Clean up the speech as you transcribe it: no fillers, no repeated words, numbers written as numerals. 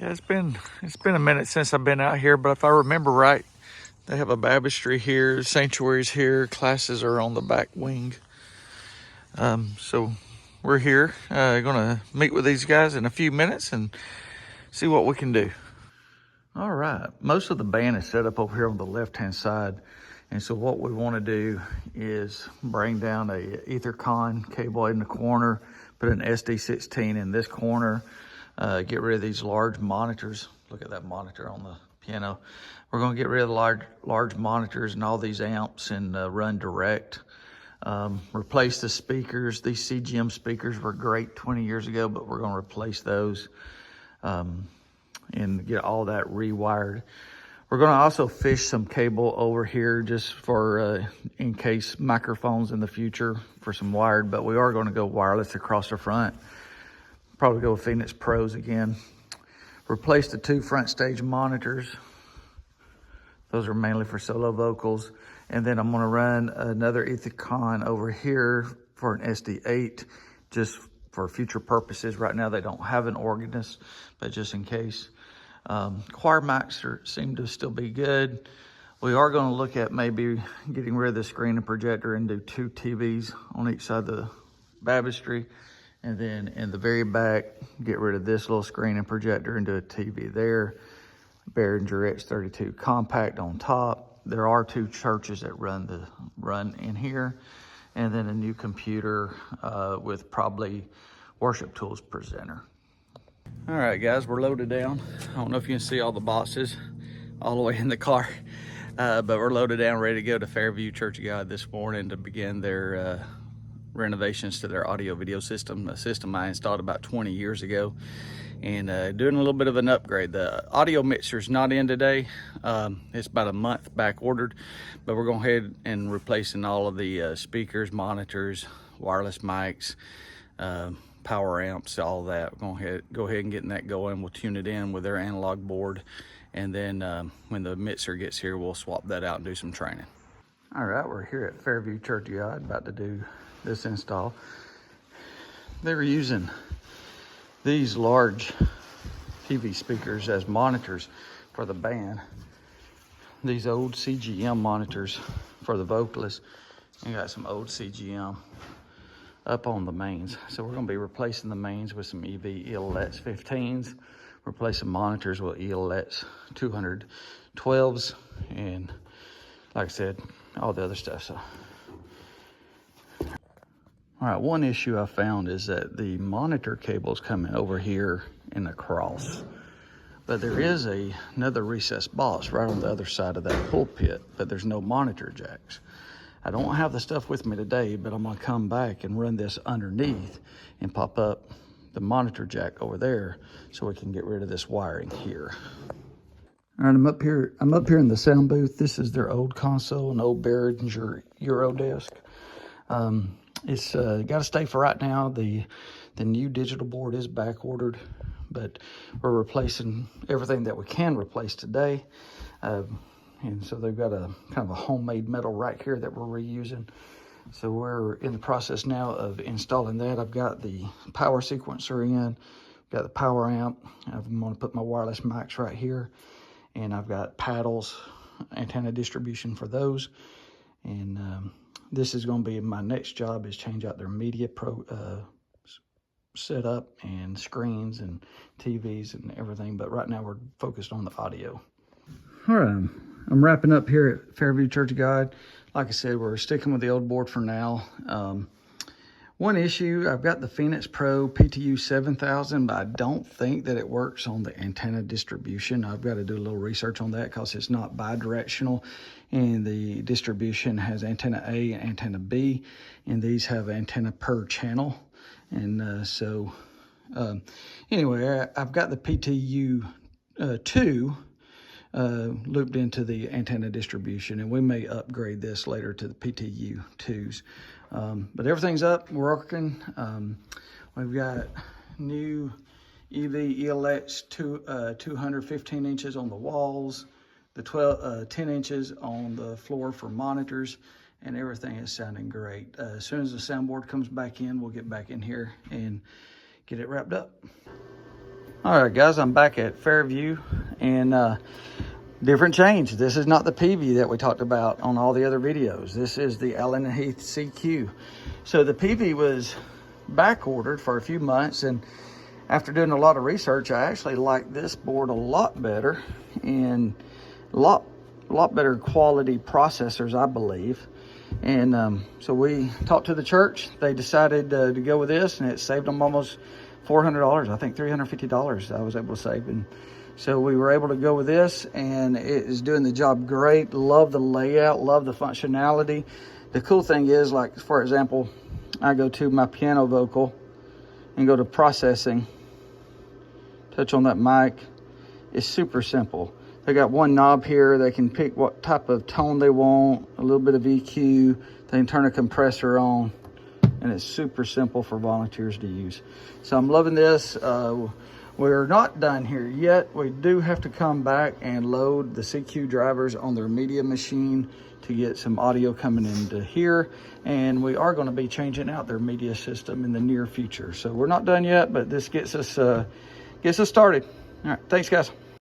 Yeah, it's been a minute since I've been out here, but if I remember right, they have a baptistry here, sanctuaries here, classes are on the back wing. So we're here, gonna meet with these guys in a few minutes and see what we can do. All right, most of the band is set up over here on the left-hand side. And so what we want to do is bring down a Ethercon cable in the corner, put an SD16 in this corner, get rid of these large monitors. Look at that monitor on the piano. We're going to get rid of the large monitors and all these amps and run direct. Replace the speakers. These CGM speakers were great 20 years ago, but we're going to replace those and get all that rewired. We're going to also fish some cable over here just for in case microphones in the future for some wired, but we are going to go wireless across the front. Probably go with Phoenix Pros again. Replace the 2 front stage monitors. Those are mainly for solo vocals. And then I'm going to run another Ethercon over here for an SD8 just for future purposes. Right now they don't have an organist, but just in case. Choir mics seem to still be good. We are going to look at maybe getting rid of the screen and projector and do 2 TVs on each side of the baptistry. And then in the very back, get rid of this little screen and projector and do a TV there. Behringer X32 compact on top. There are 2 churches that run in here. And then a new computer with probably Worship Tools presenter. All right, guys, we're loaded down. I don't know if you can see all the boxes all the way in the car, but we're loaded down, ready to go to Fairview Church of God this morning to begin their renovations to their audio video system, a system I installed about 20 years ago, and doing a little bit of an upgrade. The audio mixer's not in today. It's about a month back ordered, but we're going ahead and replacing all of the speakers, monitors, wireless mics, power amps, all that. We're going to go ahead and getting that going. We'll tune it in with their analog board, and then when the mixer gets here, we'll swap that out and do some training. All right, we're here at Fairview Church of God, about to do this install. They were using these large TV speakers as monitors for the band. These old CGM monitors for the vocalists, and got some old CGM up on the mains. So we're going to be replacing the mains with some EV ELS 15s, replacing monitors with ELS 212s, and like I said, all the other stuff. So, all right, one issue I found is that the monitor cable's coming over here in a cross, but there is another recessed box right on the other side of that pulpit, but there's no monitor jacks. I don't have the stuff with me today, but I'm gonna come back and run this underneath and pop up the monitor jack over there so we can get rid of this wiring here. All right, I'm up here in the sound booth. This is their old console, an old Behringer Eurodesk. It's got to stay for right now. The new digital board is back ordered, but we're replacing everything that we can replace today. And so they've got a kind of a homemade metal right here that we're reusing. So we're in the process now of installing that. I've got the power sequencer in, got the power amp. I'm going to put my wireless mics right here, and I've got paddles, antenna distribution for those. And this is going to be my next job, is change out their media setup and screens and TVs and everything. But right now we're focused on the audio. All right, I'm wrapping up here at Fairview Church of God. Like I said, we're sticking with the old board for now. One issue, I've got the Phoenix Pro PTU 7000, but I don't think that it works on the antenna distribution. I've got to do a little research on that because it's not bi-directional, and the distribution has antenna A and antenna B, and these have antenna per channel. And anyway, I've got the PTU 2 looped into the antenna distribution, and we may upgrade this later to the PTU 2s. But everything's up, working. We've got new EV ELX 215 inches on the walls, the 10 inches on the floor for monitors, and everything is sounding great. As soon as the soundboard comes back in, we'll get back in here and get it wrapped up. All right, guys, I'm back at Fairview, and different change. This is not the PV that we talked about on all the other videos. This is the Allen & Heath CQ. So the PV was back ordered for a few months, and after doing a lot of research, I actually like this board a lot better, and a lot better quality processors, I believe. And so we talked to the church. They decided to go with this, and it saved them almost $400. I think $350 I was able to save. And so we were able to go with this, and it is doing the job great. Love the layout, love the functionality. The cool thing is, like, for example, I go to my piano vocal and go to processing, touch on that mic. It's super simple. They got one knob here. They can pick what type of tone they want, a little bit of EQ. They can turn a compressor on, and it's super simple for volunteers to use. So I'm loving this. We're not done here yet. We do have to come back and load the CQ drivers on their media machine to get some audio coming into here. And we are going to be changing out their media system in the near future. So we're not done yet, but this gets us started. All right, thanks, guys.